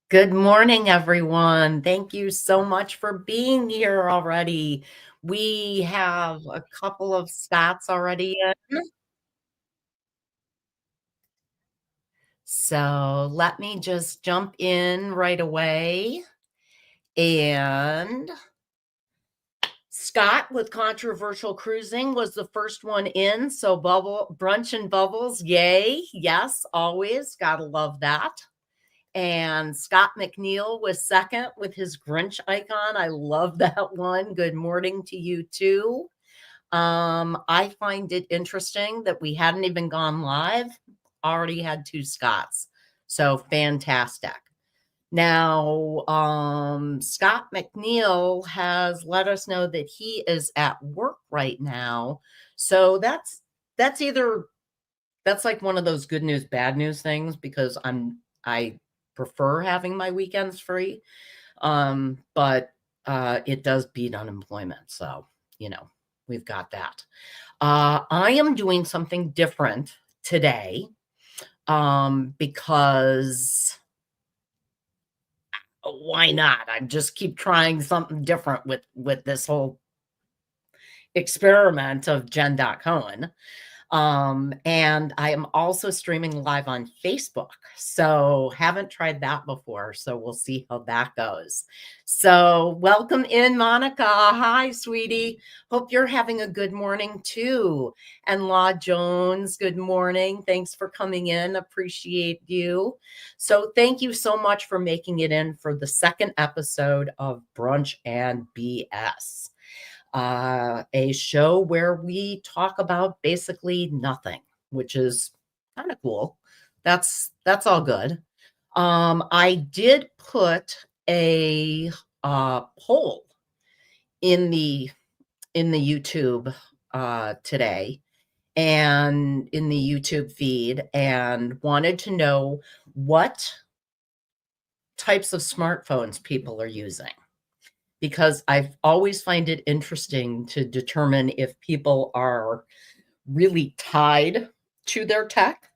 Good morning, everyone. Thank you so much for being here already. We have a couple of stats already in. So let me just jump in right away. And Scott with controversial cruising was the first one in. So brunch and bubbles, yay. Yes, always. Gotta love that. And Scott McNeil was second with his Grinch icon. I love that one. Good morning to you too. I find it interesting that we hadn't even gone live, already had two Scotts. So fantastic. Now, Scott McNeil has let us know that he is at work right now. So that's either that's like one of those good news, bad news things because I prefer having my weekends free. But it does beat unemployment. So, you know, we've got that. I am doing something different today because why not? I just keep trying something different with this whole experiment of jendotcohen. And I am also streaming live on Facebook. So haven't tried that before. So we'll see how that goes. So welcome in, Monica. Hi, sweetie. Hope you're having a good morning too. And Law Jones, good morning. Thanks for coming in. Appreciate you. So thank you so much for making it in for the second episode of Brunch and BS, a show where we talk about basically nothing, which is kind of cool. That's all good. I did put a poll in the YouTube today and in the YouTube feed, and wanted to know what types of smartphones people are using, because I've always find it interesting to determine if people are really tied to their tech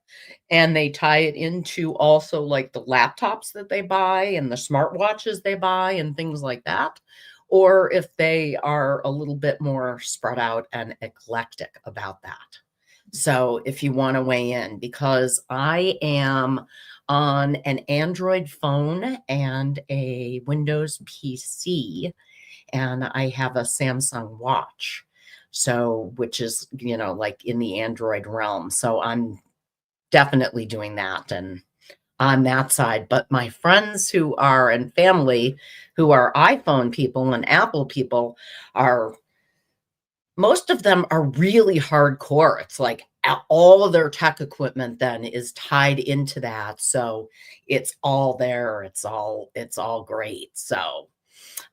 and they tie it into also like the laptops that they buy and the smartwatches they buy and things like that, or if they are a little bit more spread out and eclectic about that. So if you want to weigh in, because I am on an Android phone and a Windows PC, and I have a Samsung watch. So, which is, like in the Android realm. So I'm definitely doing that and on that side. But my friends who are and family who are iPhone people and Apple people are, most of them are really hardcore. It's like all of their tech equipment then is tied into that. So it's all there. It's all great. So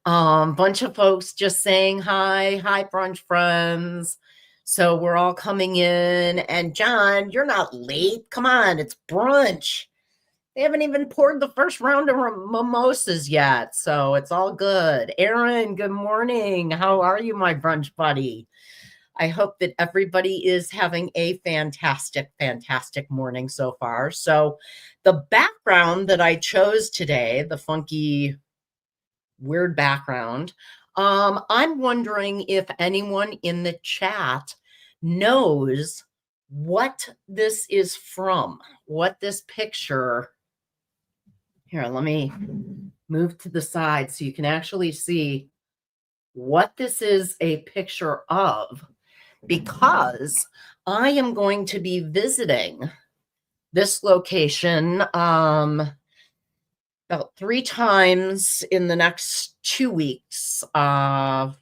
bunch of folks just saying hi brunch friends. So we're all coming in, and John, you're not late. Come on, it's brunch. They haven't even poured the first round of mimosas yet, so it's all good. Aaron, good morning. How are you, my brunch buddy? I hope that everybody is having a fantastic morning so far. So the background that I chose today, the funky weird background. I'm wondering if anyone in the chat knows what this is from, what this picture. Here, let me move to the side so you can actually see what this is a picture of, because I am going to be visiting this location about 3 times in the next 2 weeks.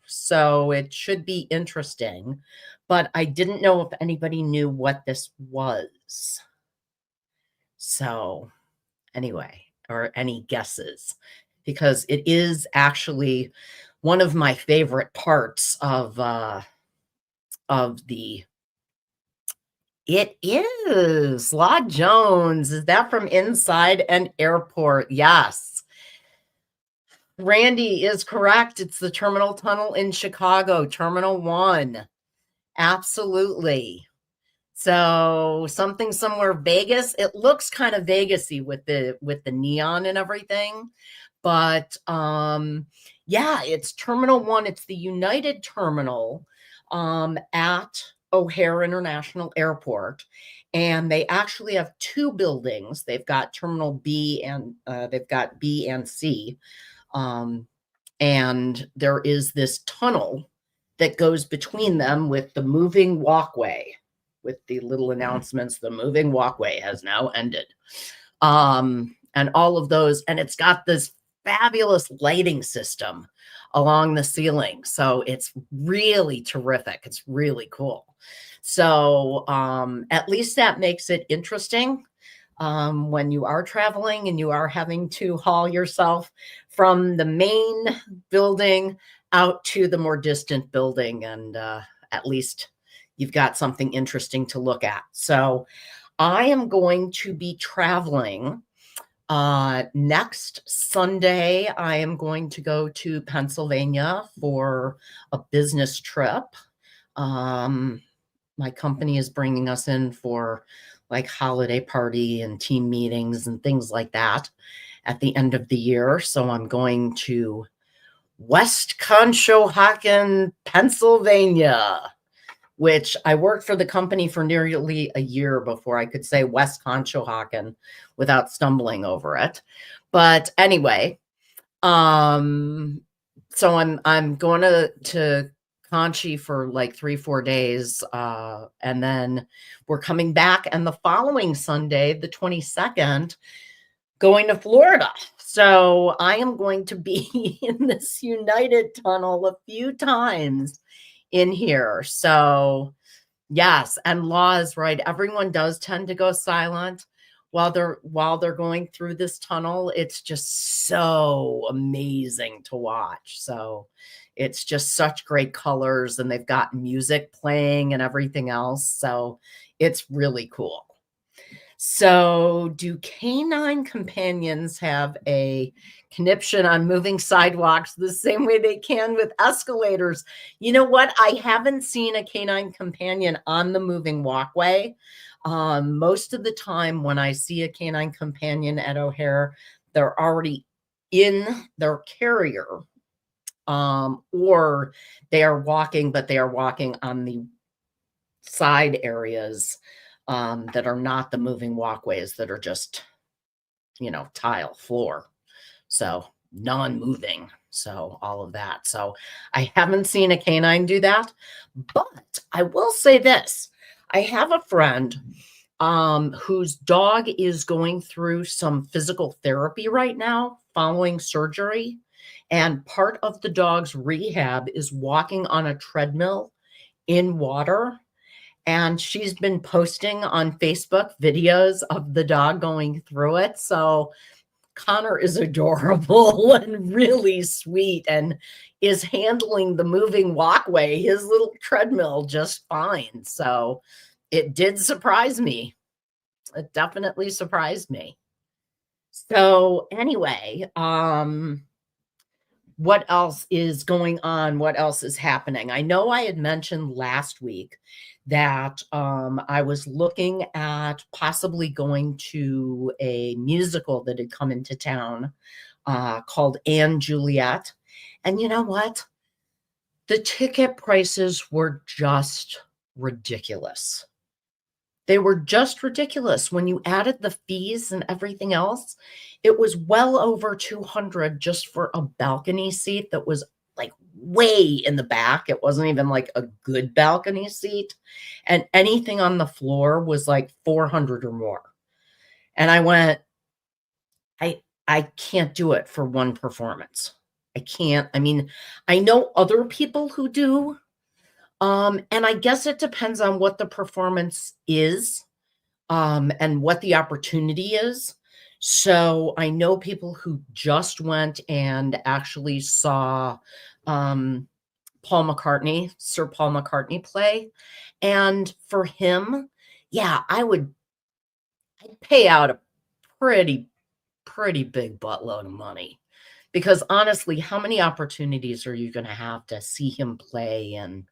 So it should be interesting, but I didn't know if anybody knew what this was. So anyway, or any guesses, because it is actually one of my favorite parts of the. It is Law Jones. Is that from inside an airport? Yes. Randy is correct. It's the Terminal Tunnel in Chicago, Terminal 1. Absolutely. So something somewhere Vegas. It looks kind of Vegasy with the neon and everything. But yeah, it's Terminal 1. It's the United Terminal at O'Hare International Airport. And they actually have two buildings. They've got Terminal B and they've got B and C. And there is this tunnel that goes between them with the moving walkway, with the little announcements, the moving walkway has now ended. And all of those, and it's got this fabulous lighting system along the ceiling. So it's really terrific. It's really cool. So at least that makes it interesting when you are traveling and you are having to haul yourself from the main building out to the more distant building. And at least you've got something interesting to look at. So I am going to be traveling next Sunday. I am going to go to Pennsylvania for a business trip. My company is bringing us in for like holiday party and team meetings and things like that at the end of the year. So I'm going to West Conshohocken, Pennsylvania, which I worked for the company for nearly a year before I could say West Conshohocken without stumbling over it. But anyway, so I'm going to Conchi for like 3-4 days. And then we're coming back. And the following Sunday, the 22nd, going to Florida. So I am going to be in this United Tunnel a few times in here. So yes, and Law is right. Everyone does tend to go silent while they're going through this tunnel. It's just so amazing to watch. So it's just such great colors, and they've got music playing and everything else. So it's really cool. So do canine companions have a conniption on moving sidewalks the same way they can with escalators? You know what? I haven't seen a canine companion on the moving walkway. Most of the time when I see a canine companion at O'Hare, they're already in their carrier, or they are walking, but they are walking on the side areas that are not the moving walkways, that are just, tile floor. So non-moving. So all of that. So I haven't seen a canine do that, but I will say this. I have a friend whose dog is going through some physical therapy right now following surgery. And part of the dog's rehab is walking on a treadmill in water. And she's been posting on Facebook videos of the dog going through it. So Connor is adorable and really sweet and is handling the moving walkway, his little treadmill, just fine. So it did surprise me. It definitely surprised me. So anyway, what else is going on? What else is happening? I know I had mentioned last week that I was looking at possibly going to a musical that had come into town called Anne Juliet. And you know what? The ticket prices were just ridiculous. They were just ridiculous. When you added the fees and everything else, it was well over $200 just for a balcony seat that was like way in the back. It wasn't even like a good balcony seat. And anything on the floor was like $400 or more. And I went, I can't do it for one performance. I can't. I mean, I know other people who do. And I guess it depends on what the performance is, and what the opportunity is. So I know people who just went and actually saw Sir Paul McCartney play. And for him, yeah, I'd pay out a pretty big buttload of money. Because honestly, how many opportunities are you going to have to see him play? And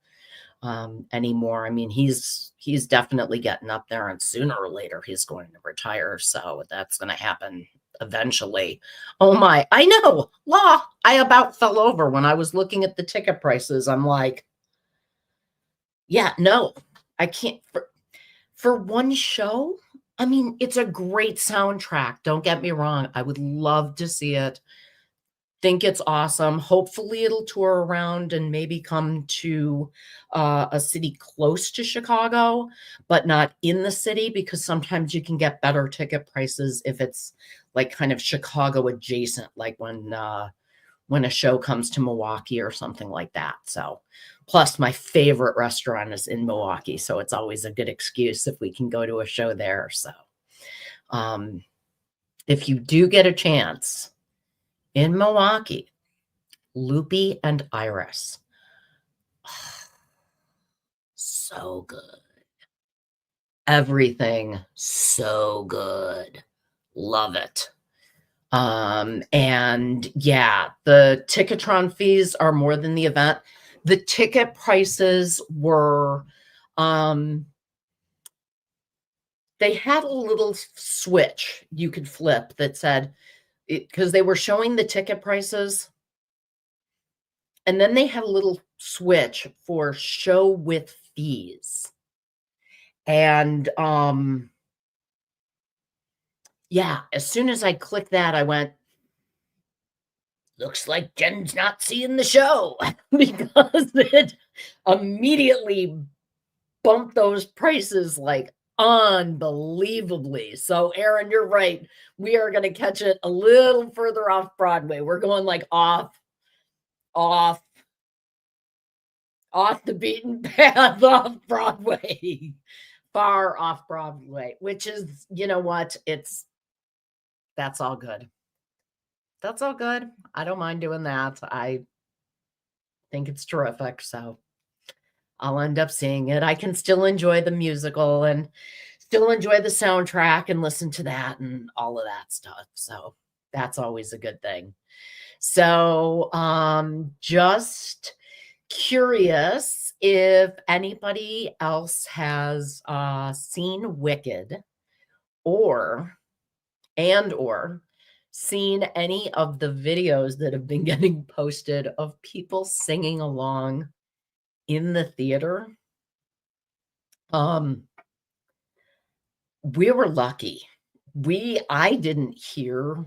anymore. I mean, he's definitely getting up there, and sooner or later he's going to retire. So that's going to happen eventually. Oh my, I know. Law, I about fell over when I was looking at the ticket prices. I'm like, yeah, no, I can't for one show. I mean, it's a great soundtrack. Don't get me wrong. I would love to see it. Think it's awesome. Hopefully, it'll tour around and maybe come to a city close to Chicago, but not in the city, because sometimes you can get better ticket prices if it's like kind of Chicago adjacent, like when a show comes to Milwaukee or something like that. So, plus my favorite restaurant is in Milwaukee, so it's always a good excuse if we can go to a show there. So, um, if you do get a chance in Milwaukee, Loopy and Iris. So good. Everything so good. Love it. And yeah, the Ticketron fees are more than the event. The ticket prices were, they had a little switch you could flip that said, because they were showing the ticket prices, and then they had a little switch for show with fees. And yeah, as soon as I clicked that, I went, looks like Jen's not seeing the show, because it immediately bumped those prices like unbelievably. So, Aaron, you're right. We are going to catch it a little further off Broadway. We're going like off the beaten path, off Broadway, far off Broadway, which is, you know what? That's all good. That's all good. I don't mind doing that. I think it's terrific. So I'll end up seeing it. I can still enjoy the musical and still enjoy the soundtrack and listen to that and all of that stuff. So that's always a good thing. So just curious if anybody else has seen Wicked or seen any of the videos that have been getting posted of people singing along in the theater. We were lucky. I didn't hear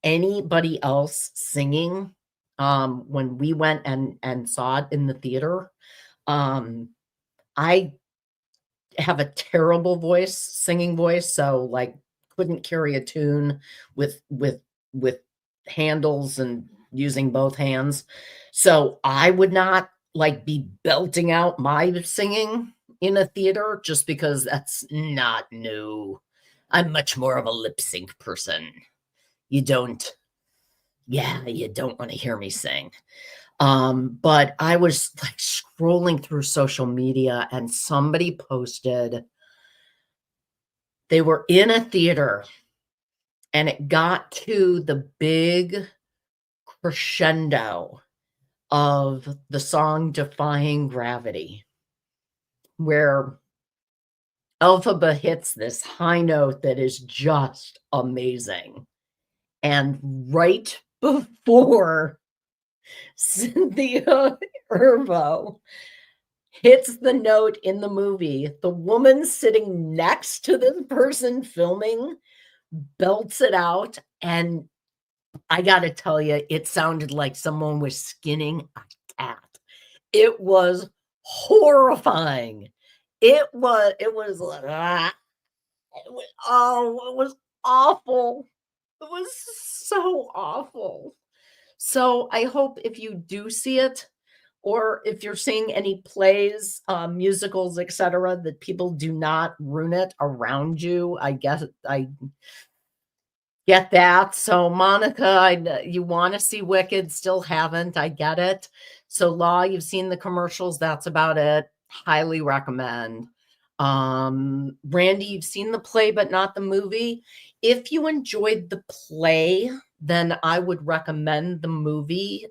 anybody else singing when we went and saw it in the theater. I have a terrible singing voice, so like couldn't carry a tune with handles and using both hands. So I would not like be belting out my singing in a theater, just because that's not new. I'm much more of a lip sync person. You don't want to hear me sing. But I was like scrolling through social media and somebody posted they were in a theater and it got to the big crescendo of the song Defying Gravity, where Elphaba hits this high note that is just amazing. And right before Cynthia Erivo hits the note in the movie, the woman sitting next to this person filming belts it out. And I got to tell you, it sounded like someone was skinning a cat. It was horrifying. It was awful. It was so awful. So I hope if you do see it, or if you're seeing any plays, musicals, etc., that people do not ruin it around you. I guess I get that. So Monica, you want to see Wicked, still haven't. I get it. So Law, you've seen the commercials. That's about it. Highly recommend. Randy, you've seen the play, but not the movie. If you enjoyed the play, then I would recommend the movie,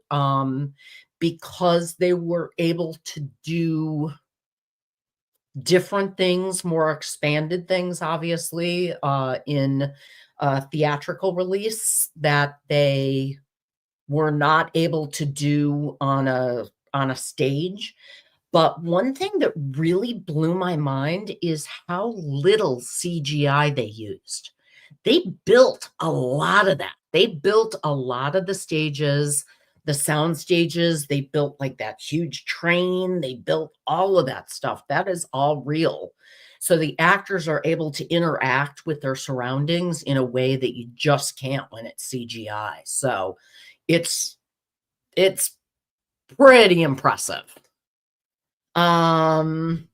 because they were able to do different things, more expanded things, obviously, in theatrical release that they were not able to do on a stage. But one thing that really blew my mind is how little CGI they used. They built a lot of that. They built a lot of the stages, the sound stages. They built like that huge train. They built all of that stuff. That is all real. So the actors are able to interact with their surroundings in a way that you just can't when it's CGI. So it's it's pretty impressive. Um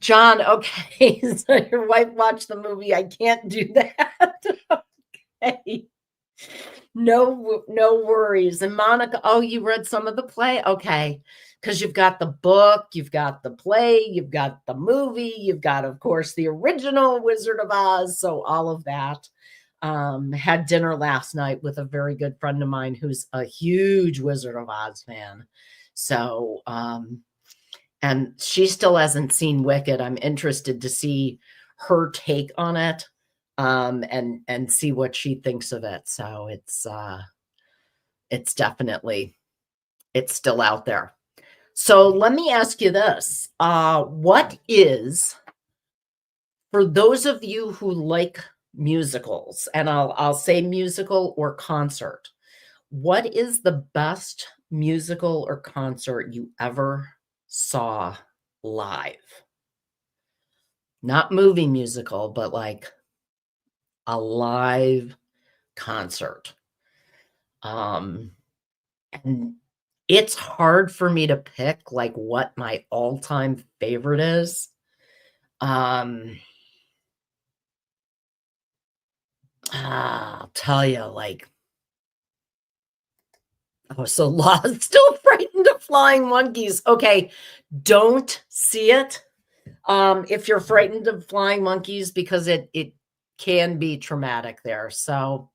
John, okay, so your wife watched the movie. I can't do that. Okay. No worries. And Monica, oh, you read some of the play? Okay. Because you've got the book, you've got the play, you've got the movie, you've got, of course, the original Wizard of Oz. So all of that. Had dinner last night with a very good friend of mine who's a huge Wizard of Oz fan. So, and she still hasn't seen Wicked. I'm interested to see her take on it, and see what she thinks of it. So it's definitely it's still out there. So let me ask you this: what is, for those of you who like musicals, and I'll say musical or concert, what is the best musical or concert you ever saw live? Not movie musical, but like a live concert. And it's hard for me to pick like what my all-time favorite is. I'll tell you, like, I was so lost, still frightened of flying monkeys. Okay, don't see it. If you're frightened of flying monkeys, because it can be traumatic there. So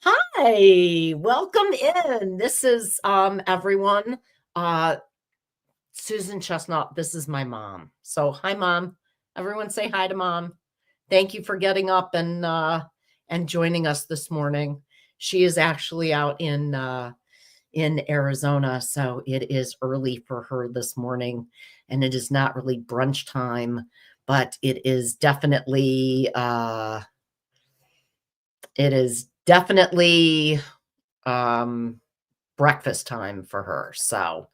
hi, welcome in. This is everyone. Susan Chestnut, this is my mom. So hi, Mom. Everyone say hi to Mom. Thank you for getting up and joining us this morning. She is actually out in Arizona, so it is early for her this morning, and it is not really brunch time, but it is definitely breakfast time for her. So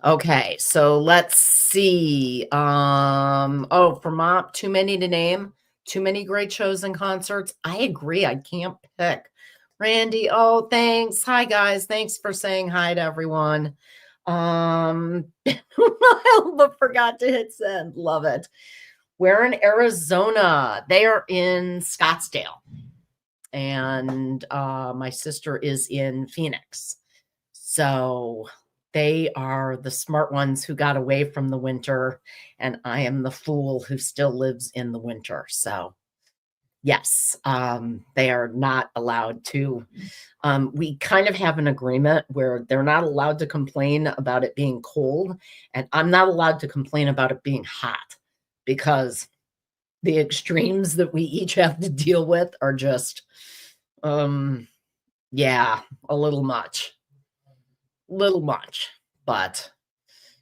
okay, so let's see. Oh, for Mom, too many to name, too many great shows and concerts. I agree. I can't pick. Randy, oh, thanks. Hi, guys. Thanks for saying hi to everyone. But forgot to hit send. Love it. We're in Arizona. They are in Scottsdale. And my sister is in Phoenix. So they are the smart ones who got away from the winter, and I am the fool who still lives in the winter. So yes, they are not allowed to. We kind of have an agreement where they're not allowed to complain about it being cold, and I'm not allowed to complain about it being hot, because the extremes that we each have to deal with are just, yeah, a little much. But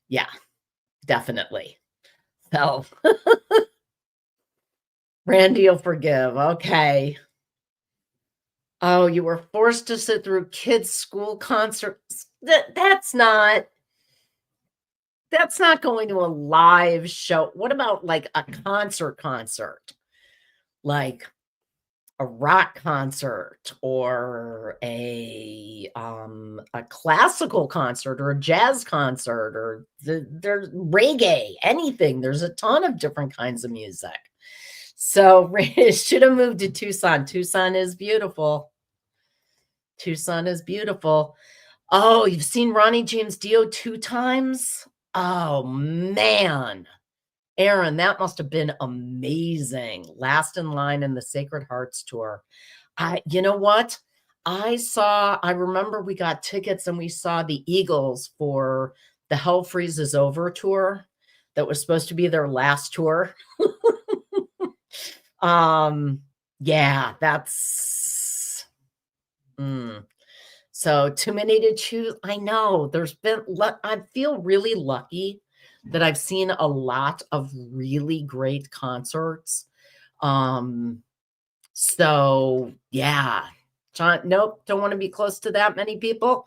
yeah, definitely. So Randy will forgive. Okay. Oh, you were forced to sit through kids' school concerts. That's not going to a live show. What about like a concert? Like a rock concert or a classical concert or a jazz concert or there's reggae, anything. There's a ton of different kinds of music. So should have moved to Tucson. Tucson is beautiful. Oh, you've seen Ronnie James Dio 2 times? Oh man. Aaron, that must have been amazing. Last in Line and the Sacred Hearts tour. You know what? I remember we got tickets and we saw the Eagles for the Hell Freezes Over tour that was supposed to be their last tour. Um, yeah, that's so too many to choose. I know there's been I feel really lucky that I've seen a lot of really great concerts. Um, so yeah. John, nope, don't want to be close to that many people.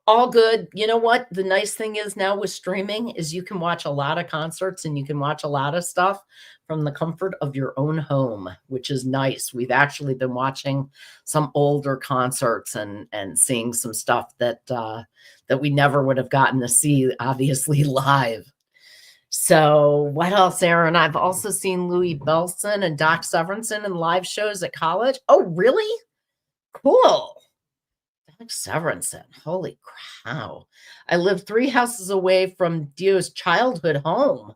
All good. You know what? The nice thing is now with streaming is you can watch a lot of concerts and you can watch a lot of stuff from the comfort of your own home, which is nice. We've actually been watching some older concerts and seeing some stuff that that we never would have gotten to see, obviously, live. So what else, Aaron? I've also seen Louis Belson and Doc Severinsen in live shows at college. Oh, really? Cool. Doc Severinsen. Holy cow. I live 3 houses away from Dio's childhood home.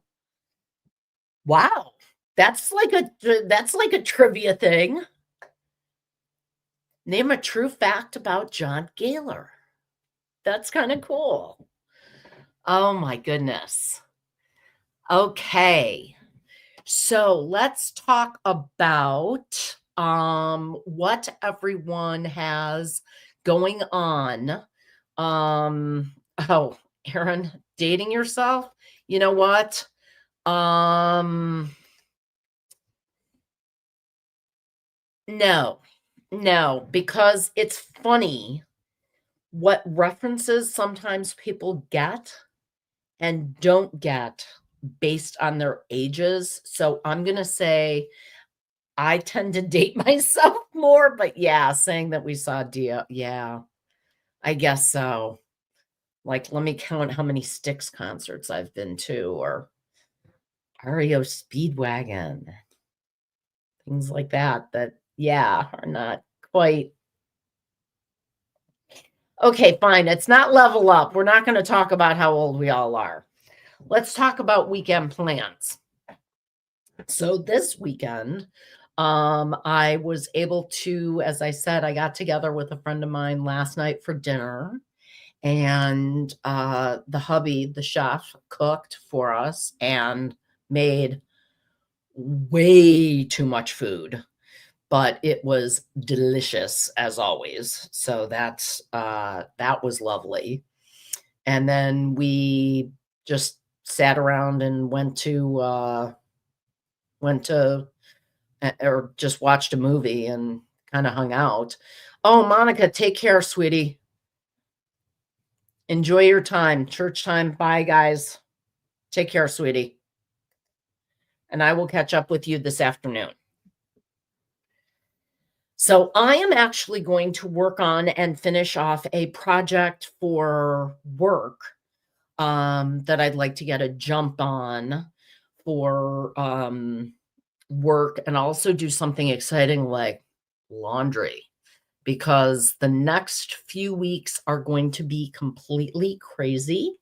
Wow. That's like a trivia thing. Name a true fact about John Gayler. That's kind of cool. Oh my goodness. Okay. So let's talk about what everyone has going on. Oh, Aaron, dating yourself? You know what? No. No, because it's funny what references sometimes people get and don't get based on their ages. So I'm going to say I tend to date myself more, but yeah, saying that we saw Dia, yeah, I guess so. Like, let me count how many Styx concerts I've been to, or REO Speedwagon, things like that, that, yeah, are not quite. Okay, fine. It's not level up. We're not going to talk about how old we all are. Let's talk about weekend plans. So this weekend, I was able to, as I said, I got together with a friend of mine last night for dinner, and the hubby, the chef, cooked for us and made way too much food, but it was delicious as always. So that was lovely. And then we just sat around and went to or just watched a movie and kind of hung out. Oh, Monica, take care, sweetie. Enjoy your time. Church time. Bye, guys. Take care, sweetie. And I will catch up with you this afternoon. So I am actually going to work on and finish off a project for work that I'd like to get a jump on for work, and also do something exciting like laundry, because the next few weeks are going to be completely crazy.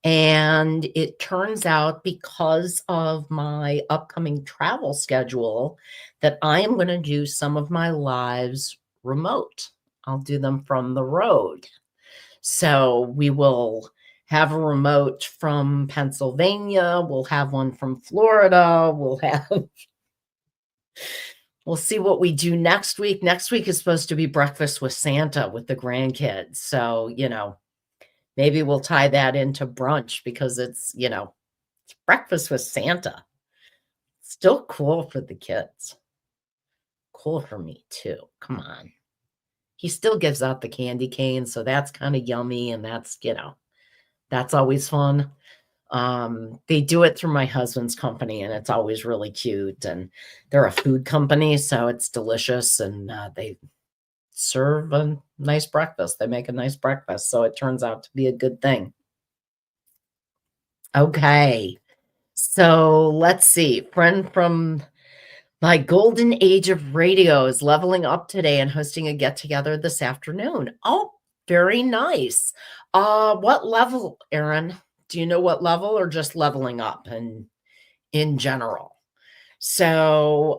And it turns out, because of my upcoming travel schedule, that I am going to do some of my lives remote. I'll do them from the road. So we will have a remote from Pennsylvania. We'll have one from Florida. We'll see what we do next week. Next week is supposed to be breakfast with Santa with the grandkids. So, maybe we'll tie that into brunch, because it's breakfast with Santa. Still cool for the kids. Cool for me too. Come on. He still gives out the candy cane, so that's kind of yummy, and that's always fun. They do it through my husband's company, and it's always really cute, and they're a food company, so it's delicious, and they serve a nice breakfast. They make a nice breakfast, so it turns out to be a good thing. Okay. So let's see. Friend from my golden age of radio is leveling up today and hosting a get together this afternoon. Oh, very nice. What level, Aaron? Do you know what level, or just leveling up and in general? So,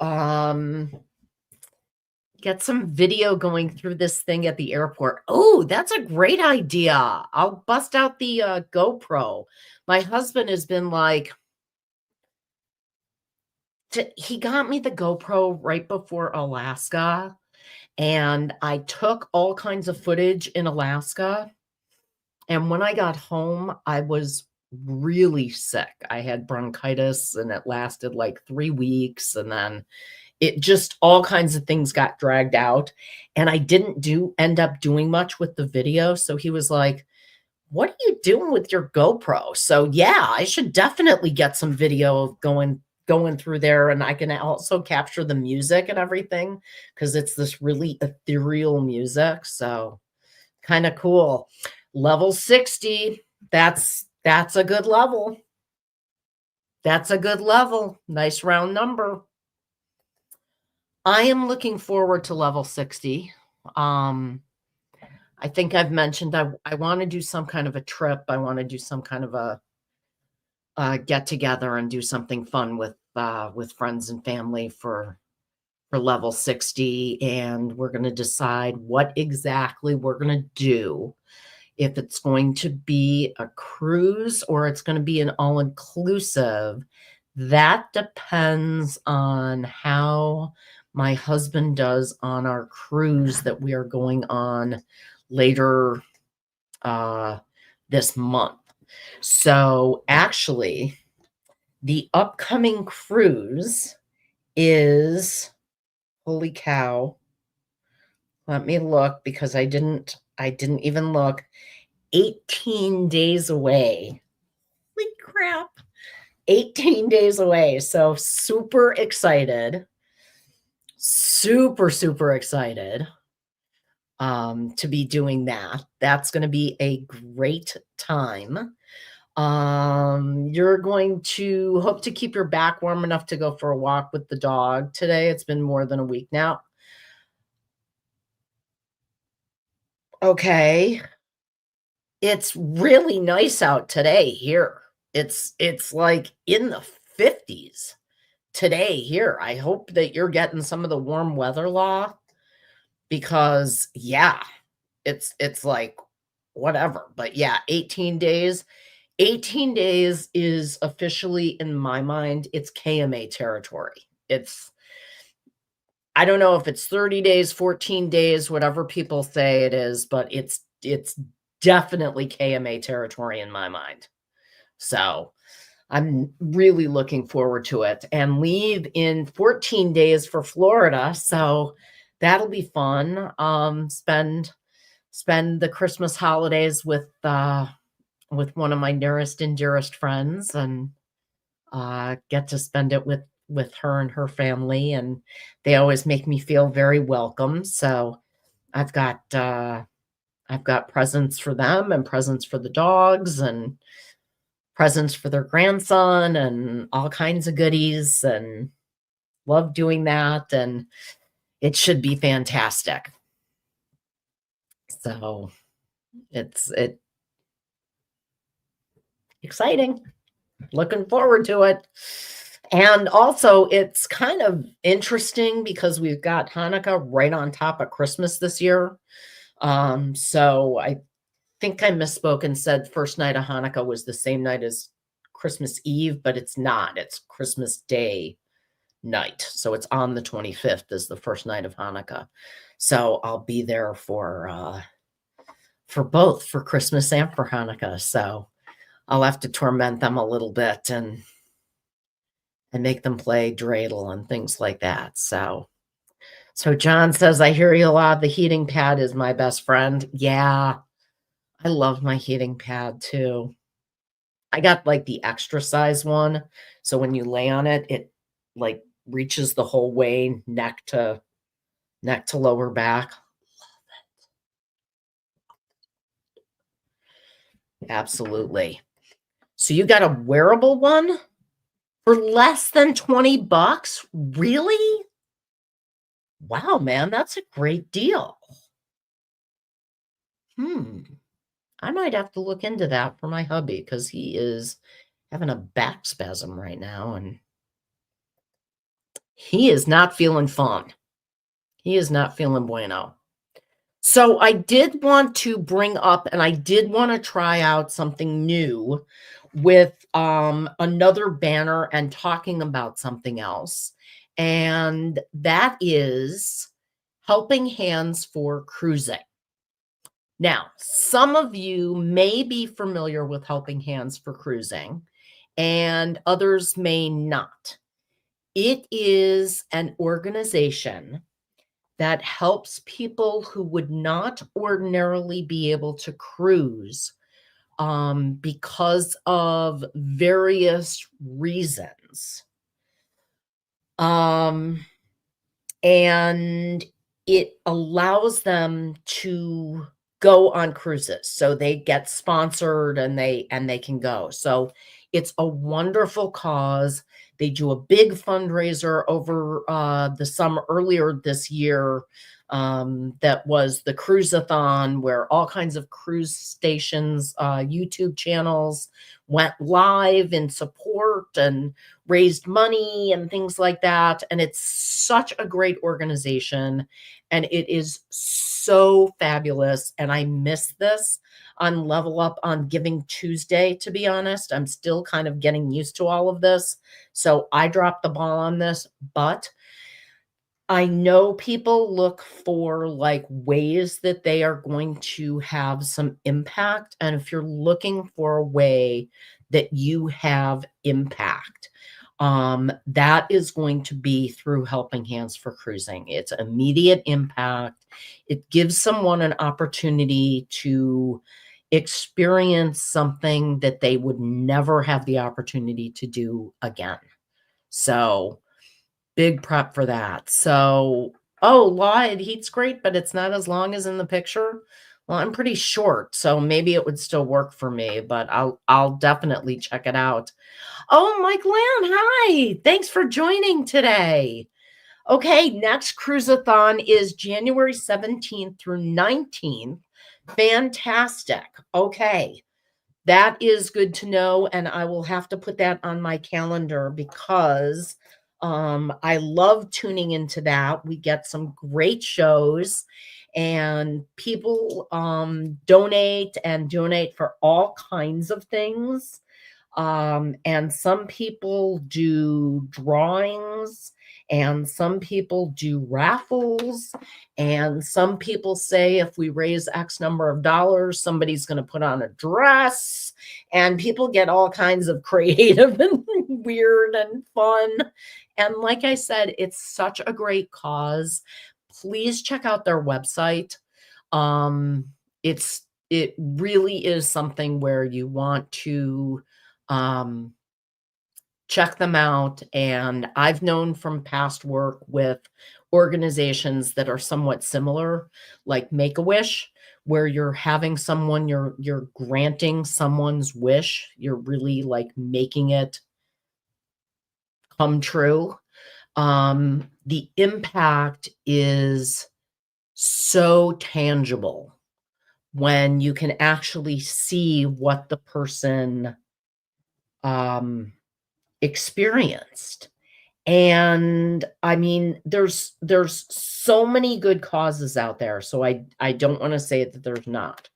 Get some video going through this thing at the airport. Oh, that's a great idea. I'll bust out the, GoPro. My husband has been like he got me the GoPro right before Alaska, and I took all kinds of footage in Alaska, and when I got home, I was really sick. I had bronchitis, and it lasted, like, 3 weeks, and then it just all kinds of things got dragged out, and I didn't do end up doing much with the video, so he was like, "What are you doing with your GoPro?" So, yeah, I should definitely get some video going through there, and I can also capture the music and everything because it's this really ethereal music, so kinda cool. Level 60, that's a good level. That's a good level. Nice round number. I am looking forward to level 60. Um, I think I've mentioned I wanna do some kind of a trip. I wanna do some kind of a get together and do something fun with friends and family for level 60, and we're gonna decide what exactly we're gonna do. If it's going to be a cruise or it's gonna be an all-inclusive, that depends on how my husband does on our cruise that we are going on later, uh, this month. So, actually, the upcoming cruise is holy cow, let me look because I didn't even look. 18 days away. Holy crap. 18 days away. So super excited. Super, super excited to be doing that. That's going to be a great time. You're going to hope to keep your back warm enough to go for a walk with the dog today. It's been more than a week now. Okay. It's really nice out today here. It's like in the 50s today here. I hope that you're getting some of the warm weather law because yeah, it's like whatever. But yeah, 18 days. 18 days is officially in my mind, it's KMA territory. It's I don't know if it's 30 days, 14 days, whatever people say it is, but it's definitely KMA territory in my mind. So, I'm really looking forward to it and leave in 14 days for Florida, so that'll be fun. Spend the Christmas holidays with one of my nearest and dearest friends and get to spend it with her and her family, and they always make me feel very welcome. So I've got uh, I've got presents for them and presents for the dogs and presents for their grandson and all kinds of goodies and love doing that and it should be fantastic. So it's exciting. Looking forward to it. And also, it's kind of interesting because we've got Hanukkah right on top of Christmas this year. So I think I misspoke and said first night of Hanukkah was the same night as Christmas Eve, but it's not. It's Christmas Day night. So it's on the 25th is the first night of Hanukkah. So I'll be there for both for Christmas and for Hanukkah. So I'll have to torment them a little bit and make them play dreidel and things like that. So John says, I hear you a lot. The heating pad is my best friend. Yeah, I love my heating pad too. I got like the extra size one. So when you lay on it, it like reaches the whole way, neck to lower back. Absolutely. So you got a wearable one for less than 20 bucks? Really? Wow, man, that's a great deal. Hmm. I might have to look into that for my hubby because he is having a back spasm right now and he is not feeling fun. He is not feeling bueno. So I did want to bring up and I did want to try out something new with another banner and talking about something else. And that is Helping Hands for Cruising. Now, some of you may be familiar with Helping Hands for Cruising, and others may not. It is an organization that helps people who would not ordinarily be able to cruise because of various reasons. And it allows them to go on cruises. So they get sponsored and they can go. So it's a wonderful cause. They do a big fundraiser over the summer earlier this year. That was the Cruiseathon, where all kinds of cruise stations, YouTube channels went live in support and raised money and things like that. And it's such a great organization. And it is so fabulous. And I miss this on Level Up on Giving Tuesday, to be honest. I'm still kind of getting used to all of this. So I dropped the ball on this, but I know people look for like ways that they are going to have some impact. And if you're looking for a way that you have impact, that is going to be through Helping Hands for Cruising. It's immediate impact. It gives someone an opportunity to experience something that they would never have the opportunity to do again. So big prep for that. So, oh, live heat's great, but it's not as long as in the picture. Well, I'm pretty short, so maybe it would still work for me, but I'll definitely check it out. Oh, Mike Lamb, hi. Thanks for joining today. Okay, next cruiseathon is January 17th through 19th. Fantastic. Okay. That is good to know, and I will have to put that on my calendar because I love tuning into that. We get some great shows, and people donate and donate for all kinds of things. And some people do drawings, and some people do raffles, and some people say if we raise X number of dollars, somebody's going to put on a dress, and people get all kinds of creative and weird and fun. And like I said, it's such a great cause. Please check out their website. Um, it really is something where you want to um, check them out. And I've known from past work with organizations that are somewhat similar, like Make-A-Wish, where you're having someone, you're granting someone's wish. You're really like making it come true. The impact is so tangible when you can actually see what the person experienced. And I mean, there's so many good causes out there. So I don't want to say that there's not.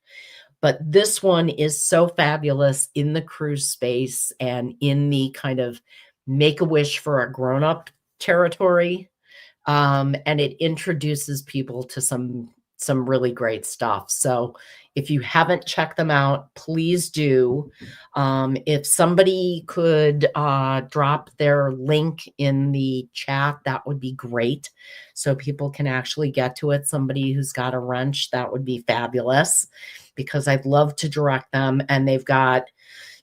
But this one is so fabulous in the cruise space and in the kind of Make-A-Wish for a grown-up territory. And it introduces people to some really great stuff. So if you haven't checked them out, please do. If somebody could drop their link in the chat, that would be great. So people can actually get to it. Somebody who's got a wrench, that would be fabulous, because I'd love to direct them. And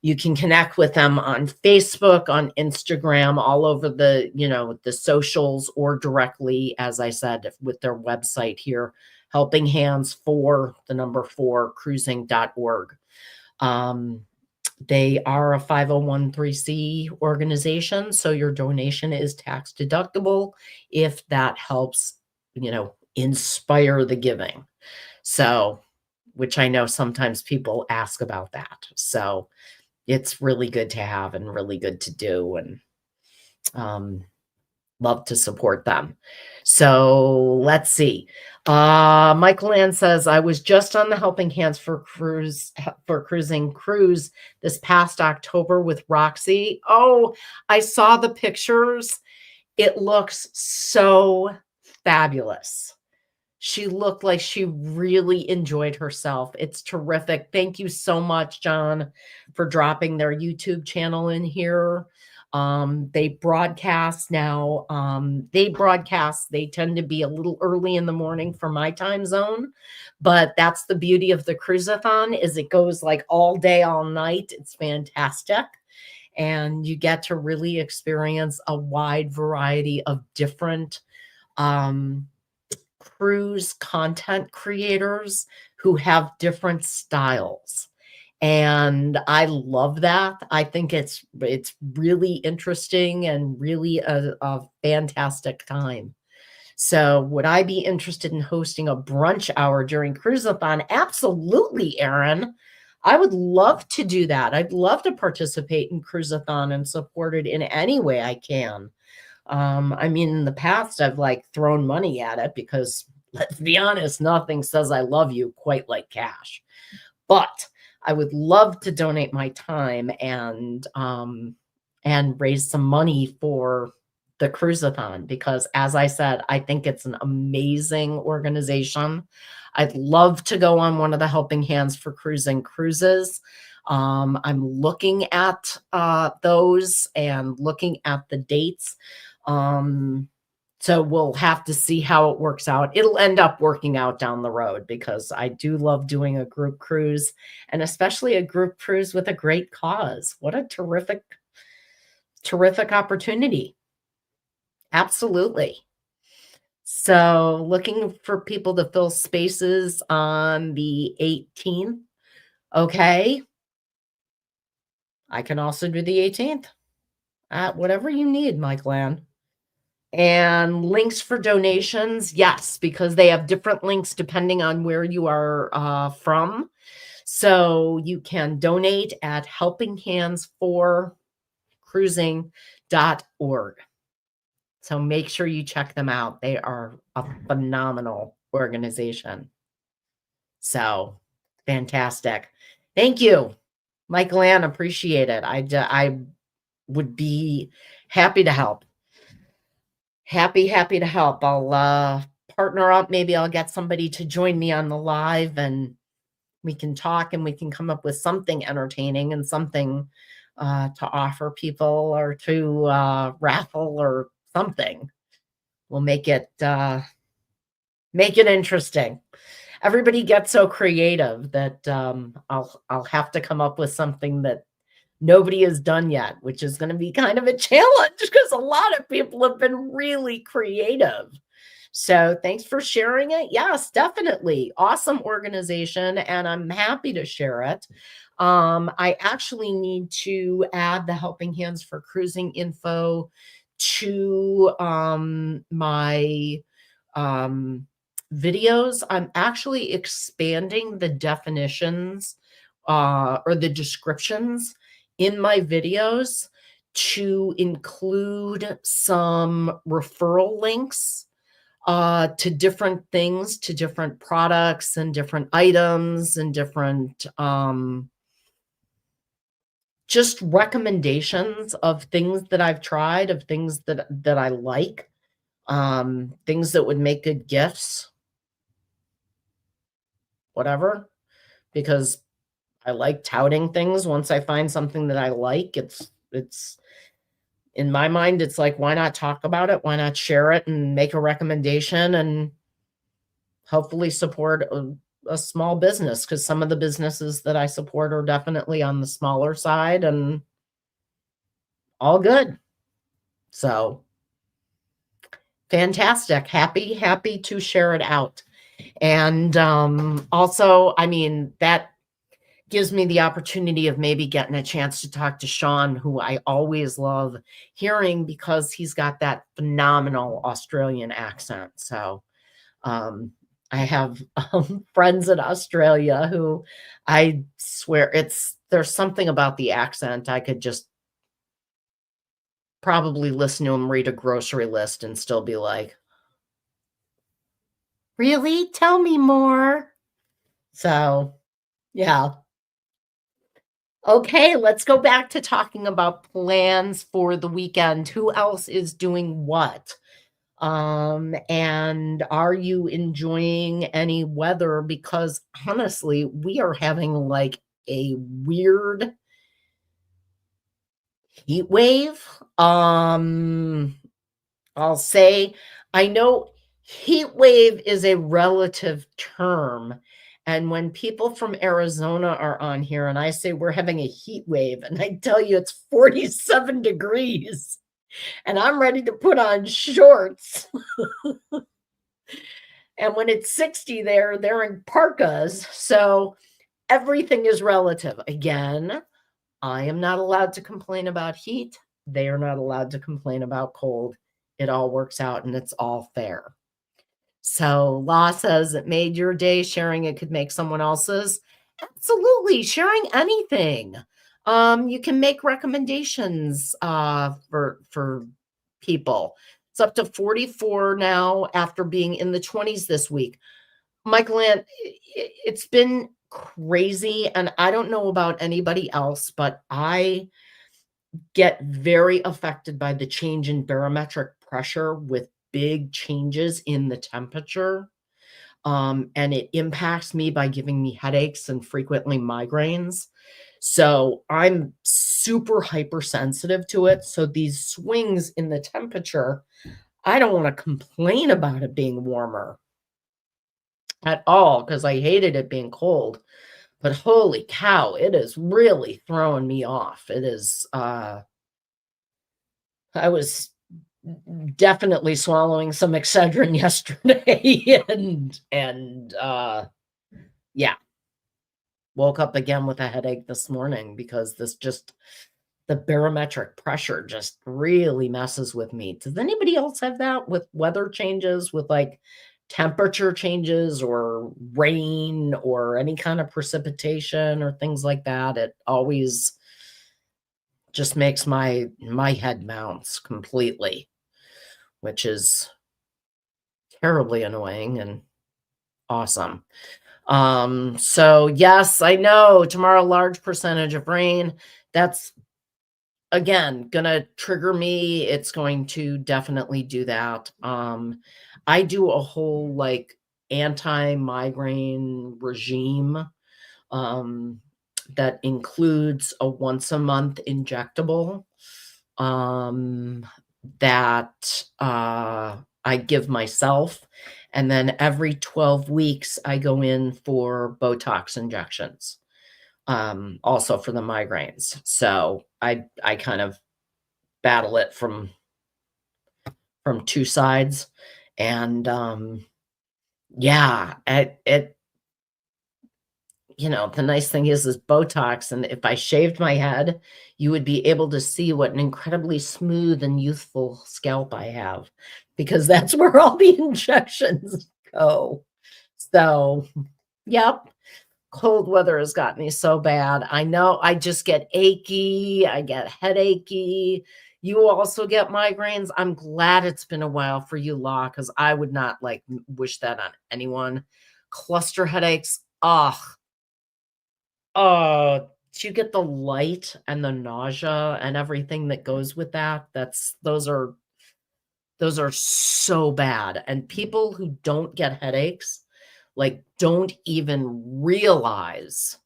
you can connect with them on Facebook, on Instagram, all over the socials, or directly, as I said, with their website here, Helping Hands for the number 4 cruising.org. They are a 501(c) organization, so your donation is tax deductible if that helps, inspire the giving. So, which I know sometimes people ask about that. So it's really good to have and really good to do. And love to support them. So let's see. Michael Ann says, I was just on the Helping Hands for Cruising cruise this past October with Roxy. Oh, I saw the pictures. It looks so fabulous. She looked like she really enjoyed herself. It's terrific. Thank you so much, John, for dropping their YouTube channel in here. They broadcast now. They tend to be a little early in the morning for my time zone, but that's the beauty of the cruiseathon is it goes like all day, all night. It's fantastic. And you get to really experience a wide variety of different cruise content creators who have different styles. And I love that. I think it's really interesting and really a fantastic time. So would I be interested in hosting a brunch hour during Cruiseathon? Absolutely, Erin. I would love to do that. I'd love to participate in Cruiseathon and support it in any way I can. I mean, in the past, I've like thrown money at it because let's be honest, nothing says I love you quite like cash. But I would love to donate my time and raise some money for the Cruiseathon because, as I said, I think it's an amazing organization. I'd love to go on one of the Helping Hands for Cruising cruises. I'm looking at those and looking at the dates. So we'll have to see how it works out. It'll end up working out down the road because I do love doing a group cruise and especially a group cruise with a great cause. What a terrific, terrific opportunity. Absolutely. So looking for people to fill spaces on the 18th. Okay. I can also do the 18th. Whatever you need, Mike Land. And links for donations, yes, because they have different links depending on where you are from. So you can donate at helpinghandsforcruising.org. So make sure you check them out. They are a phenomenal organization. So fantastic. Thank you, Michael Ann. Appreciate it. I would be happy to help. Happy to help. I'll partner up. Maybe I'll get somebody to join me on the live and we can talk and we can come up with something entertaining and something to offer people or to raffle or something. We'll make it interesting. Everybody gets so creative that I'll have to come up with something that nobody has done yet, which is going to be kind of a challenge because a lot of people have been really creative. So thanks for sharing it. Yes, definitely. Awesome organization. And I'm happy to share it. I actually need to add the Helping Hands for Cruising info to my videos. I'm actually expanding the definitions or the descriptions in my videos to include some referral links to different things, to different products and different items and different just recommendations of things that I've tried, of things that I like, things that would make good gifts, whatever, because I like touting things. Once I find something that I like, it's in my mind, it's like, why not talk about it? Why not share it and make a recommendation and hopefully support a small business? Because some of the businesses that I support are definitely on the smaller side and all good. So fantastic. Happy to share it out. And also, I mean, that gives me the opportunity of maybe getting a chance to talk to Sean, who I always love hearing because he's got that phenomenal Australian accent. So I have friends in Australia who I swear there's something about the accent. I could just probably listen to him read a grocery list and still be like, "Really? Tell me more." So, yeah. Okay, let's go back to talking about plans for the weekend. Who else is doing what? And are you enjoying any weather? Because honestly, we are having like a weird heat wave. I'll say I know heat wave is a relative term. And when people from Arizona are on here and I say we're having a heat wave, and I tell you it's 47 degrees and I'm ready to put on shorts. And when it's 60 there, they're in parkas. So everything is relative. Again, I am not allowed to complain about heat. They are not allowed to complain about cold. It all works out and it's all fair. So Law says it made your day. Sharing it could make someone else's. Absolutely. Sharing anything. You can make recommendations for people. It's up to 44 now after being in the 20s this week. Michael Ann, it's been crazy, and I don't know about anybody else, but I get very affected by the change in barometric pressure with big changes in the temperature. And it impacts me by giving me headaches and frequently migraines. So I'm super hypersensitive to it. So these swings in the temperature, I don't want to complain about it being warmer at all because I hated it being cold. But holy cow, it is really throwing me off. It is I was definitely swallowing some Excedrin yesterday and yeah, woke up again with a headache this morning because the barometric pressure just really messes with me. Does anybody else have that with weather changes, with like temperature changes or rain or any kind of precipitation or things like that? It always just makes my head bounce completely, which is terribly annoying and awesome. So yes, I know tomorrow, large percentage of rain. That's again gonna trigger me. It's going to definitely do that. I do a whole like anti-migraine regime um that includes a once a month injectable um that I give myself, and then every 12 weeks I go in for Botox injections, also for the migraines. So I kind of battle it from two sides, and yeah, it the nice thing is Botox, and if I shaved my head, you would be able to see what an incredibly smooth and youthful scalp I have, because that's where all the injections go. So, yep, cold weather has got me so bad. I know I just get achy, I get headachy. You also get migraines. I'm glad it's been a while for you, Law, because I would not like wish that on anyone. Cluster headaches. Ugh. Oh, do you get the light and the nausea and everything that goes with that? Those are so bad. And people who don't get headaches, like, don't even realize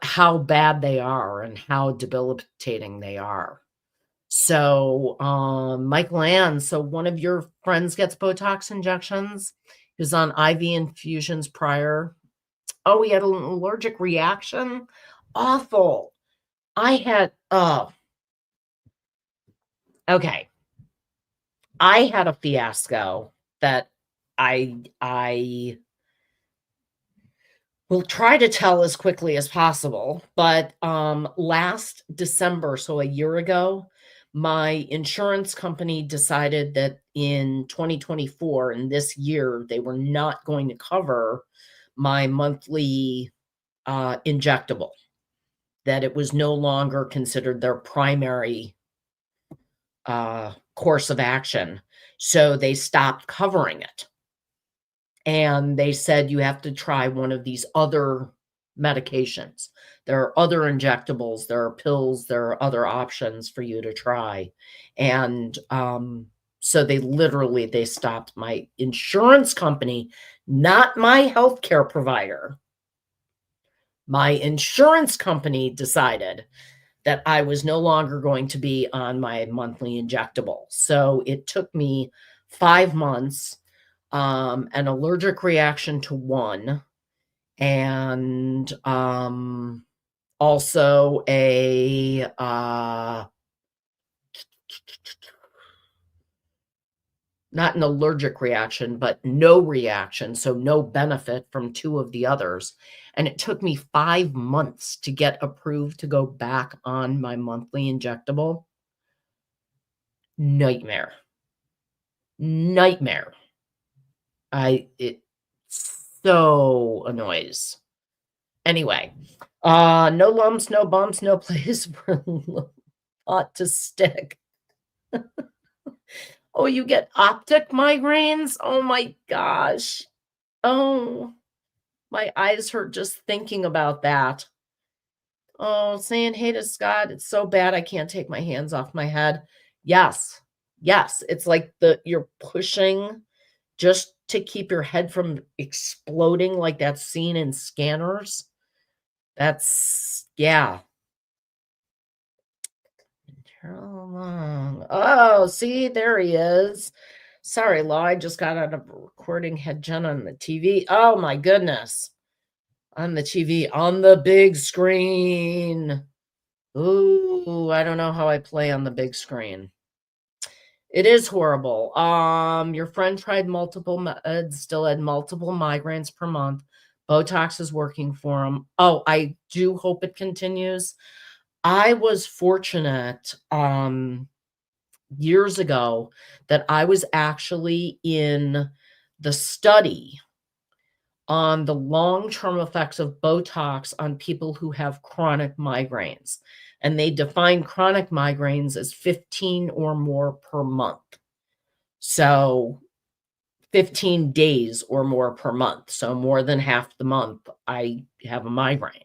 how bad they are and how debilitating they are. So, Michael Ann, so one of your friends gets Botox injections. He was on IV infusions prior. Oh, he had an allergic reaction? Awful. I had okay. I had a fiasco that I will try to tell as quickly as possible, but, last December, so a year ago, my insurance company decided that in 2024, in this year, they were not going to cover my monthly, injectable. That it was no longer considered their primary course of action. So they stopped covering it. And they said, you have to try one of these other medications. There are other injectables, there are pills, there are other options for you to try. And so they stopped. My insurance company, not my healthcare provider. My insurance company decided that I was no longer going to be on my monthly injectable. So it took me 5 months, an allergic reaction to one, and also a not an allergic reaction, but no reaction, so no benefit from 2 of the others. And it took me 5 months to get approved to go back on my monthly injectable. Nightmare. Nightmare. It so annoys. Anyway, no lumps, no bumps, no place for thought to stick. Oh, you get optic migraines? Oh my gosh. Oh, my eyes hurt just thinking about that. Oh, saying hey to Scott, it's so bad I can't take my hands off my head. Yes. Yes. It's like you're pushing just to keep your head from exploding like that scene in Scanners. Yeah. How long? Oh, see, there he is. Sorry, Law, I just got out of recording, had Jen on the TV. Oh my goodness. On the TV, on the big screen. Ooh, I don't know how I play on the big screen. It is horrible. Your friend tried multiple meds, still had multiple migraines per month. Botox is working for him. Oh, I do hope it continues. I was fortunate years ago that I was actually in the study on the long-term effects of Botox on people who have chronic migraines. And they define chronic migraines as 15 or more per month. So 15 days or more per month. So more than half the month, I have a migraine.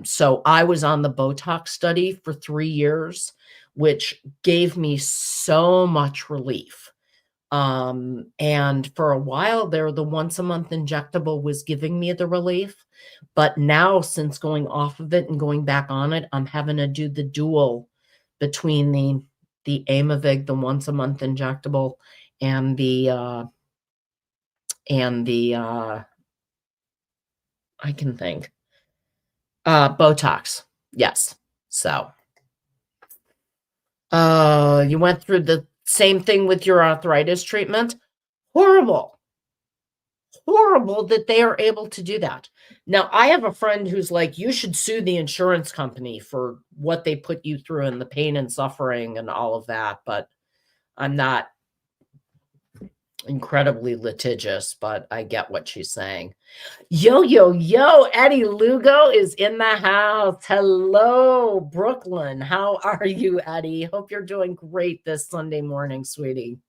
So I was on the Botox study for 3 years, which gave me so much relief. And for a while there, the once a month injectable was giving me the relief. But now, since going off of it and going back on it, I'm having to do the dual between the Aimovig, the once a month injectable, and the I can think. Botox. Yes. So, you went through the same thing with your arthritis treatment? Horrible. Horrible that they are able to do that. Now, I have a friend who's like, you should sue the insurance company for what they put you through and the pain and suffering and all of that, but I'm not incredibly litigious, but I get what she's saying. Yo, yo, yo, Eddie Lugo is in the house. Hello, Brooklyn. How are you, Eddie? Hope you're doing great this Sunday morning, sweetie.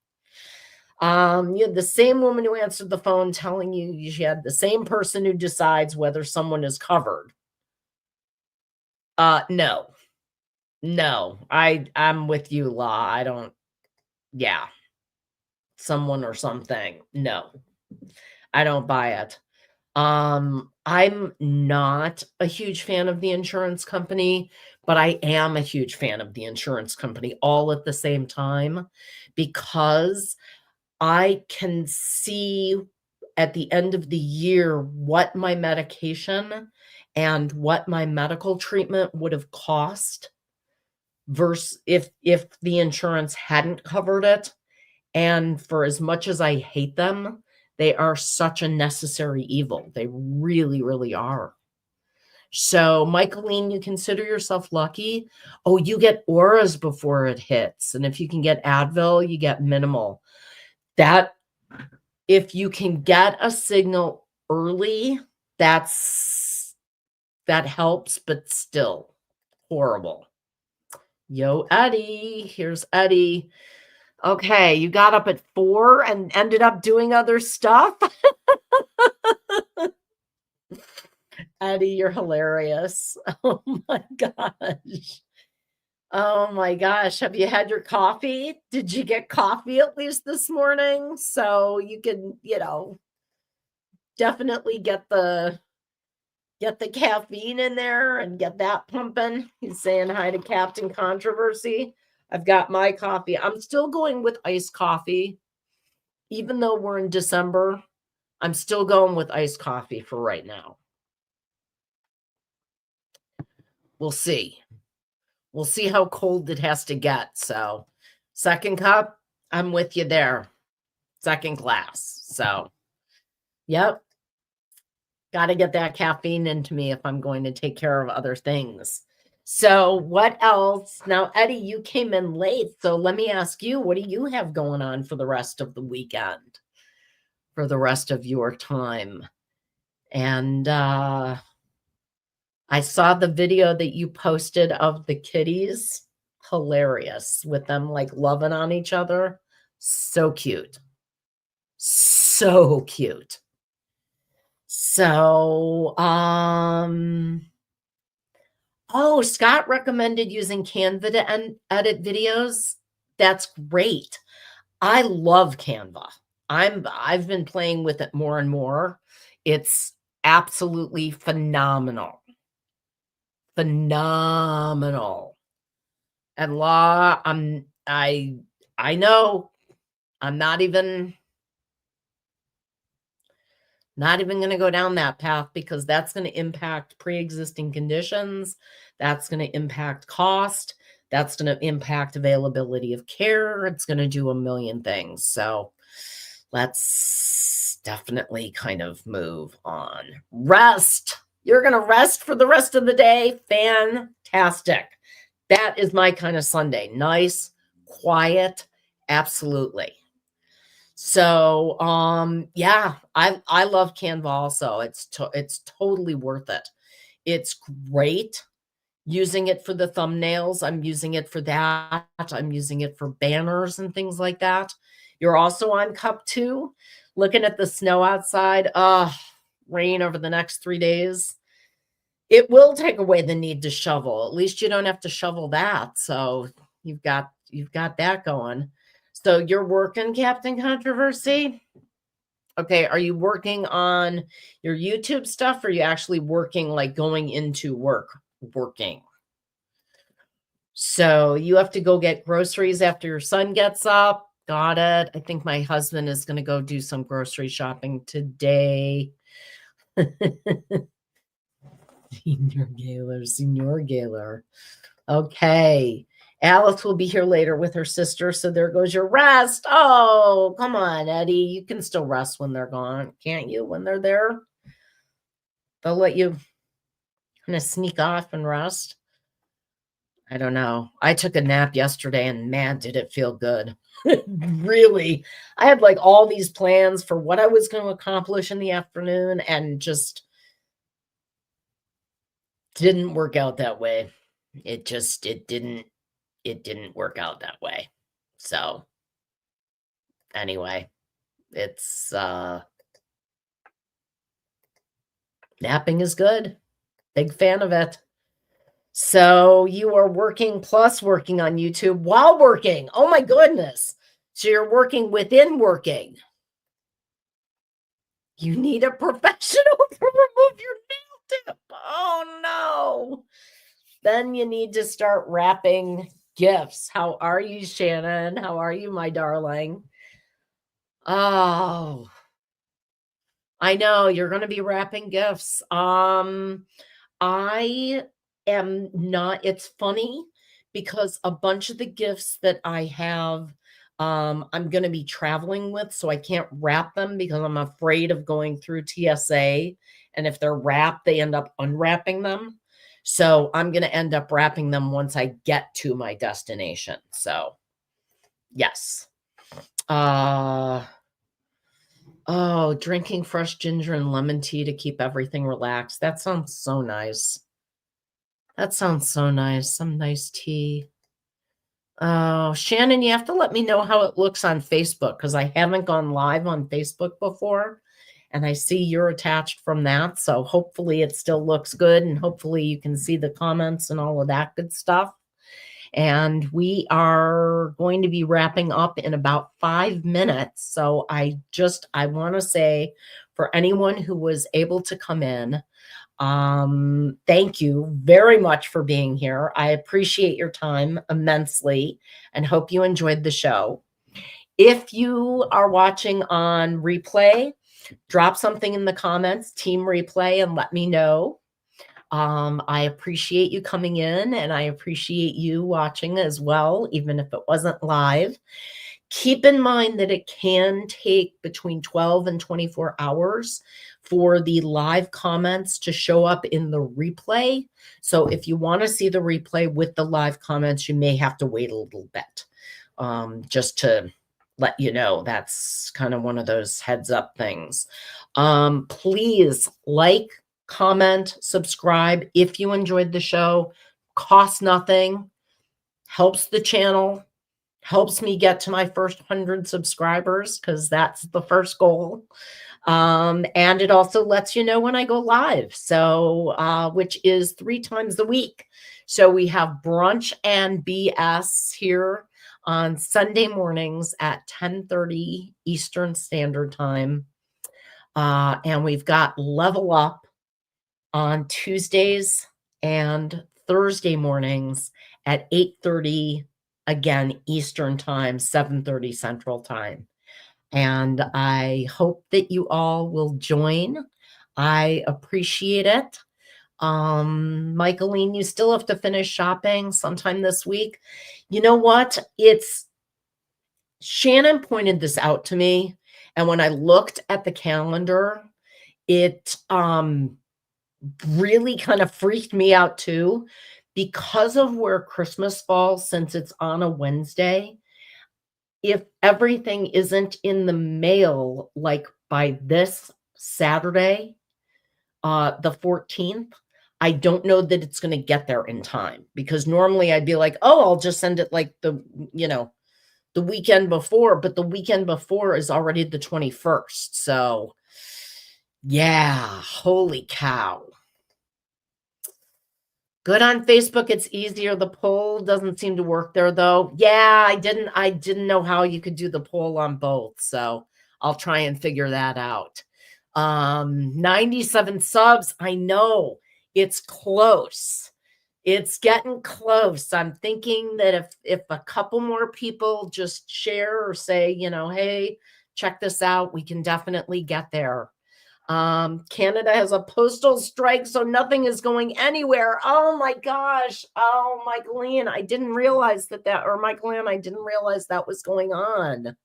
You had the same woman who answered the phone telling you she had the same person who decides whether someone is covered. No. No. I'm with you, Law. I don't, yeah. Someone or something. No. I don't buy it. I'm not a huge fan of the insurance company, but I am a huge fan of the insurance company all at the same time because I can see at the end of the year what my medication and what my medical treatment would have cost versus if the insurance hadn't covered it. And for as much as I hate them, they are such a necessary evil. They really, really are. So, Michaeline, you consider yourself lucky. Oh, you get auras before it hits. And if you can get Advil, you get minimal. That, if you can get a signal early, that helps, but still horrible. Yo, Eddie. Here's Eddie. Okay, you got up at 4 and ended up doing other stuff? Eddie, you're hilarious. Oh my gosh. Oh my gosh. Have you had your coffee? Did you get coffee at least this morning? So you can, definitely get the caffeine in there and get that pumping. He's saying hi to Captain Controversy. I've got my coffee. I'm still going with iced coffee. Even though we're in December, I'm still going with iced coffee for right now. We'll see. We'll see how cold it has to get. So, second cup, I'm with you there. Second glass. So, yep. Got to get that caffeine into me if I'm going to take care of other things. So, what else? Now, Eddie, you came in late. So, let me ask you, what do you have going on for the rest of the weekend? For the rest of your time? And I saw the video that you posted of the kitties. Hilarious, with them like loving on each other. So cute. So cute. So, oh, Scott recommended using Canva to edit videos. That's great. I love Canva. I've been playing with it more and more. It's absolutely phenomenal. Phenomenal. And Law, I know I'm not even going to go down that path because that's going to impact pre-existing conditions. That's going to impact cost. That's going to impact availability of care. It's going to do a million things. So let's definitely kind of move on. Rest. You're going to rest for the rest of the day. Fantastic. That is my kind of Sunday. Nice, quiet, absolutely. So, yeah, I love Canva also. It's totally worth it. It's great. Using it for the thumbnails. I'm using it for that. I'm using it for banners and things like that. You're also on cup 2, looking at the snow outside. Rain over the next 3 days. It will take away the need to shovel. At least you don't have to shovel that. So you've got that going. So you're working, Captain Controversy? Okay, are you working on your YouTube stuff, or are you actually working, like going into working? So you have to go get groceries after your son gets up. Got it. I think my husband is going to go do some grocery shopping today. Senior Gaylor. Okay. Alice will be here later with her sister, so there goes your rest. Oh, come on, Eddie. You can still rest when they're gone, can't you? When they're there, they'll let you kind of sneak off and rest. I don't know. I took a nap yesterday, and man, did it feel good. Really. I had like all these plans for what I was going to accomplish in the afternoon, and just didn't work out that way. It didn't work out that way. So anyway, it's napping is good. Big fan of it. So you are working plus working on YouTube while working. Oh my goodness. So you're working within working. You need a professional to remove your nail tip. Oh no. Then you need to start wrapping gifts. How are you, Shannon? How are you, my darling? Oh, I know you're going to be wrapping gifts. I am not. It's funny because a bunch of the gifts that I have, I'm going to be traveling with, so I can't wrap them because I'm afraid of going through TSA. And if they're wrapped, they end up unwrapping them. So I'm going to end up wrapping them once I get to my destination. So yes. Oh, drinking fresh ginger and lemon tea to keep everything relaxed. That sounds so nice. That sounds so nice. Some nice tea. Oh, Shannon, you have to let me know how it looks on Facebook because I haven't gone live on Facebook before. And I see you're attached from that. So hopefully it still looks good. And hopefully you can see the comments and all of that good stuff. And we are going to be wrapping up in about 5 minutes. So I want to say for anyone who was able to come in, thank you very much for being here. I appreciate your time immensely and hope you enjoyed the show. If you are watching on replay, drop something in the comments, team replay, and let me know. I appreciate you coming in and I appreciate you watching as well, even if it wasn't live. Keep in mind that it can take between 12 and 24 hours for the live comments to show up in the replay. So if you want to see the replay with the live comments, you may have to wait a little bit. Just to let you know, that's kind of one of those heads up things. Please like, comment, subscribe if you enjoyed the show. Costs nothing, helps the channel, helps me get to my first 100 subscribers because that's the first goal. And it also lets you know when I go live. So, which is 3 times a week. So we have Brunch and BS here on Sunday mornings at 10:30 Eastern Standard Time. And we've got Level Up on Tuesdays and Thursday mornings at 8:30, again, Eastern Time, 7:30 Central Time. And I hope that you all will join. I appreciate it. Michaeline, you still have to finish shopping sometime this week. You know what? Shannon pointed this out to me. And when I looked at the calendar, it really kind of freaked me out too, because of where Christmas falls, since it's on a Wednesday. If everything isn't in the mail, like by this Saturday, the 14th, I don't know that it's going to get there in time, because normally I'd be like, oh, I'll just send it like the weekend before, but the weekend before is already the 21st. So yeah, holy cow. Good on Facebook. It's easier. The poll doesn't seem to work there though. Yeah, I didn't know how you could do the poll on both. So I'll try and figure that out. 97 subs. I know it's close. It's getting close. I'm thinking that if a couple more people just share or say, hey, check this out, we can definitely get there. Canada has a postal strike, so nothing is going anywhere. Oh my gosh. Oh, Michaeline, I didn't realize Michaeline, I didn't realize that was going on.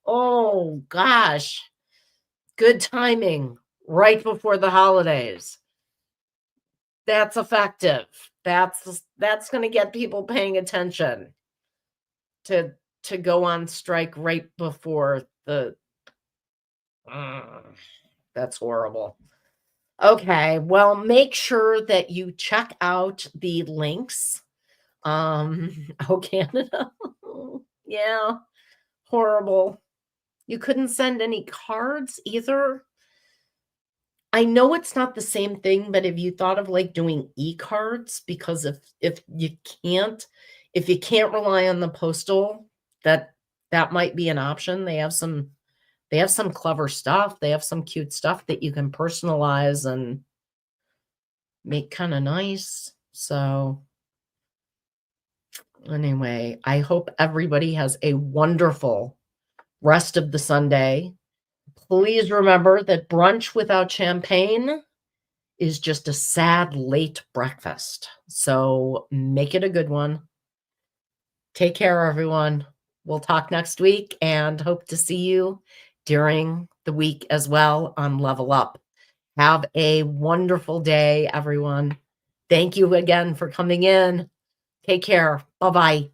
Oh gosh. Good timing right before the holidays. That's effective. That's going to get people paying attention to go on strike right before the that's horrible. Okay, well, make sure that you check out the links. Oh, Canada. Yeah, horrible. You couldn't send any cards either. I know it's not the same thing, but have you thought of like doing e-cards? Because if you can't rely on the postal, that might be an option. They have some clever stuff. They have some cute stuff that you can personalize and make kind of nice. So anyway, I hope everybody has a wonderful rest of the Sunday. Please remember that brunch without champagne is just a sad late breakfast. So make it a good one. Take care, everyone. We'll talk next week and hope to see you during the week as well on Level Up. Have a wonderful day, everyone. Thank you again for coming in. Take care. Bye-bye.